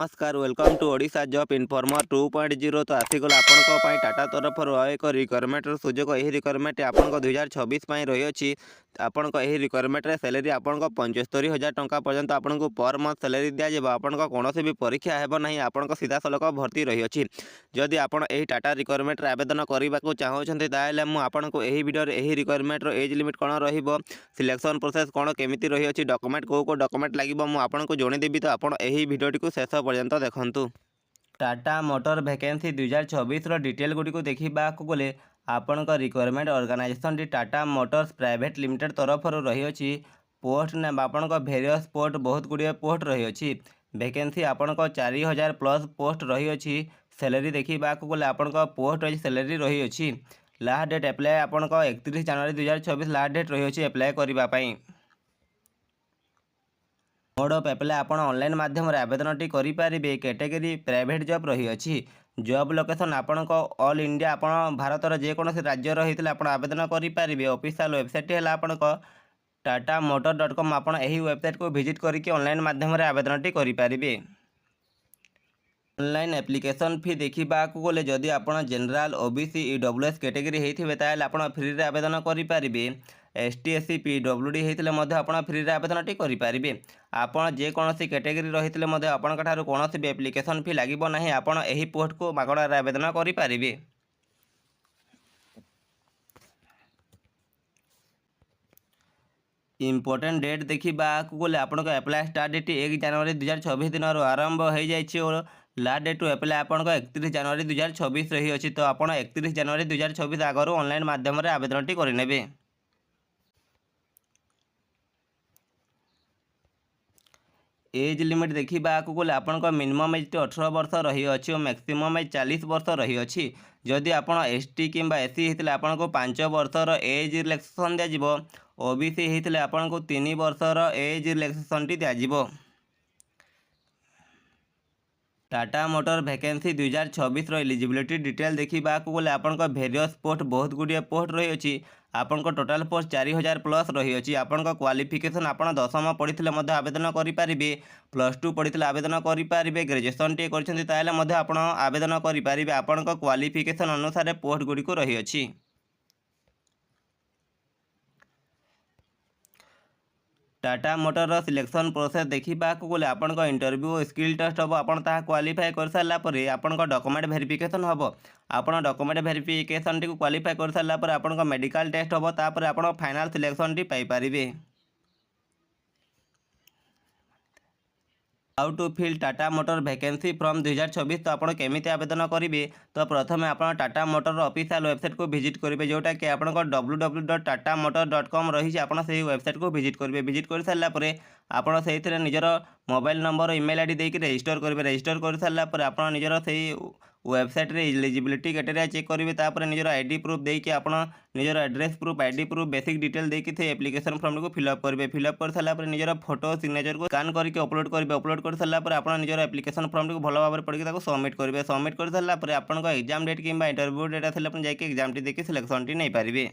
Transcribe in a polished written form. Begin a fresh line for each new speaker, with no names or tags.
नमस्कार welcome to Odisha job informer 2.0 तो आसीगला आपण टाटा तरफ एक रिक्वायरमेंट सुजोग यही रिक्वायरमेंट आपण 2026 रही अछि आपण रिक्वायरमेंट सैलरी आपण 75,000 टंका पर्यंत आपण पर मंथ सैलरी दिया जाबो आपण कौन भी परीक्षा हेबो नहीं आपण सीधा सलक भर्ती रही अछि जदि आपण एही टाटा रिक्वायरमेंट आवेदन करबा को चाहउछन्ते ताले मु आपण को एही वीडियो रे एही रिक्वायरमेंट रो एज लिमिट कोन रहिबो सिलेक्शन प्रोसेस कोन केमिति रही अछि डॉक्यूमेंट को डॉक्यूमेंट लागिबो मु आपण को जोनी देबी तो आपण एही वीडियो को शेष पर्यंत देखंतु। टाटा मोटर वैकेंसी 2024 डिटेल गुडी को देखा गले आपण रिक्वायरमेंट ऑर्गेनाइजेशन टी टाटा मोटर्स प्राइवेट लिमिटेड तरफ रही अछि पोस्ट ने आपण भेरियस पोस्ट बहुत गुड़िया पोस्ट रही अछि वैकेंसी आपण 4000 प्लस पोस्ट रही अछि सैलरी देखा गले आपण पोस्ट रही सैलरी रही अछि लास्ट डेट अप्लाई आपण 31 जनवरी 2024 लास्ट डेट रही अछि अप्लाई करबा पई मोड ऑफ अप्लाई आप ऑनलाइन माध्यम आवेदन टी करें कैटेगरी प्राइवेट जॉब रही अछि जॉब लोकेशन आपण ऑल इंडिया आपण भारतर जेकोसी राज्य रही आप आवेदन करेंगे ऑफिशियल वेबसाइट है आपण tatamotor.com आप वेबसाइट को विजिट करके ऑनलाइन माध्यम आवेदन टी करेंगे। ऑनलाइन एप्लिकेशन फी देखा गले जदि आप जनरल ओबीसी ईडब्ल्यूएस कैटेगरी होते आप फ्री आवेदन करेंगे एसटी एससी पीडब्ल्यूडी होते आप फ्री आवेदन टी करेंगे आपड़ जेकोसी कैटेगरी रही आपंठ कौन भी एप्लिकेशन फी लगे ना आपड़ यही पोस्ट को मागणार आवेदन करेंगे। इम्पोर्टेंट डेट देखा गले आपको अप्लाई स्टार्ट डेट 1 जनवरी 2024 दिन आरंभ हो जाए और लास्ट डेट टू अप्लाई आपको 31 जनवरी 2024 रही अच्छी तो आप 31 जनवरी 2024 आगु ऑनलाइन माध्यम आवेदन टी करेंगे। एज लिमिट देखा गले आपन मिनिमम एज 18 वर्ष रही अच्छी और मैक्सिमम एज 40 वर्ष रही अच्छी जदि आप एसटी कि एससी होते आपको 5 वर्षर एज रिलैक्सेशन दिज्व ओबीसी होते आपको 3 वर्षर एज रिलैक्सेशन टी दिज्व। Tata Motor vacancy 2026 eligibility detail देखा गले आपन भेरियस पोस्ट बहुत गुड़िया पोस्ट रही अच्छी आपन टोटाल पोस्ट 4000 प्लस रही अच्छी आपन क्वालिफिकेशन आप 10वीं पढ़ी आवेदन करेंगे +2 पढ़ी आवेदन करेंगे ग्रेजुएशन टे कर आवेदन करेंगे आपन क्वालिफिकेशन अनुसार पोस्ट गुड़ी रही अच्छी। टाटा मोटर सिलेक्शन प्रोसेस देखा गले आपण इंटरव्यू स्किल टेस्ट हम आप क्वालिफाई कर सारापर आपण डॉक्यूमेंट वेरिफिकेशन हम आप डॉक्यूमेंट वेरिफिकेशन टी क्वालिफाई कर सारापर आपण मेडिकल टेस्ट हम तापर आपण फाइनल सिलेक्शन टी पाई परिबे। How to fill Tata Motor vacancy from 2026 तो आपड़ केमी आवेदन करेंगे तो प्रथम आप टाटा मोटर ऑफिशियल वेबसाइट को विजिट करेंगे जोटा कि आप www.tatamotor.com रही आप वेबसाइट को विजिट करेंगे विजिट कर सारापर आपड़ से निजर मोबाइल नंबर ईमेल आईडी देके रजिस्टर करेंगे रजिस्टर कर सारापर आप निजर से वेबसाइट रे एलिजिबिलिटी क्राइटेरिया चेक करेंगे तापर निजर आईडी प्रूफ देके आप निजर address proof ID proof basic detail देके थे एप्लिकेशन फॉर्म को फिलअप करेंगे फिलअप कर सारापर निजर फोटो सिग्नेचर को स्कान करके अपलोड करेंगे अपलोड कर सारापर आप निजर एप्लिकेशन फॉर्म को भल भाव पढ़ी सबमिट करेंगे सबमिट कर सारापर आपन एग्जाम डेट कि इंटरव्यू डेट आसे जाकि एग्जाम टी देखिए सिलेक्शन टी नहीं पारे।